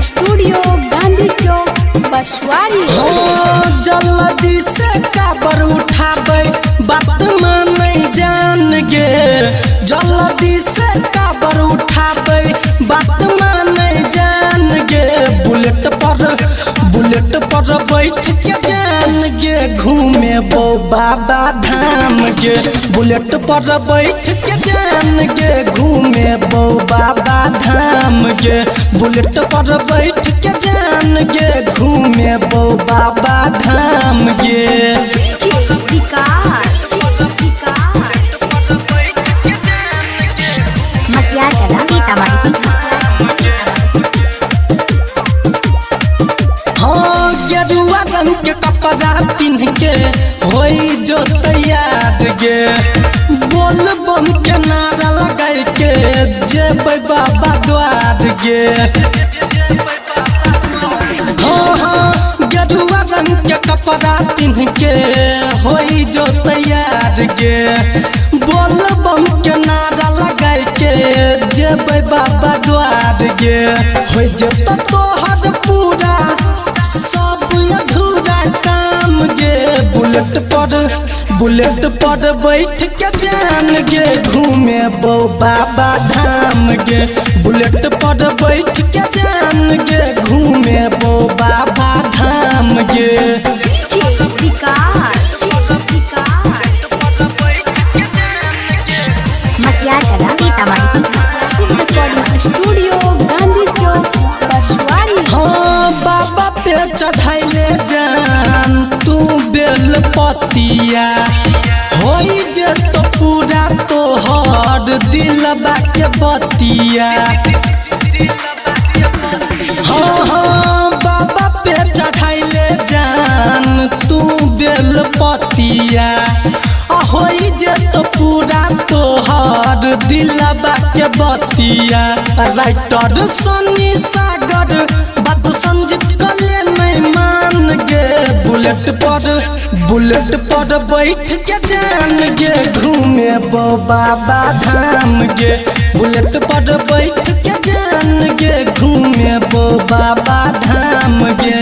Studio Gandhi चौक बसवारी। जल्दी से काबर उठाबे बात माने जान गे, जल्दी से काबर उठाबे बात माने जान गे। बुलेट पर बैठ के जान गे घूमे बो बाबा धाम गे। बुलेट पर बैठ के जान गे घूमे बो बाबा धाम गे। बुलेट पर बैठ के जान गे घूमे बो बाबा धाम गे। गेरुआ रंग के कपड़ा पिन के होई जो तैयार गे। बोल बम के नारा लगाई के जेबै बाबा द्वार गे। गेरुआ रंग के कपड़ा पिन के होई जो तैयार गे। बोल बम के नारा लगाई के जेबै बाबा द्वार गे। हो जेत तोहर पूरा सब अधूरा काम गे। बुलेट पर बैठ के जान गे घूमे बो बाबा धाम गे। बुलेट पर बैठ के जान गे घूमे बो बाबा धाम गे। स्टूडियो गांधी चौक बसवारी। बाबा पे चढ़ाइले जान तू बेल पतिया होई जे तो पूरा तोहर दिलबा के बतिया। बाबा पे चढ़ाइले जान तू बेल पतिया होई जे तो पूरा तोहर दिलबा के बतिया। राइटर सनी सागर बात संजित कले नहीं मान गे। बुलेट पर बैठ के जान गे घूमे बो बाबा धाम गे। बुलेट पर बैठ के जान गे घूमे बो बाबा धाम गे।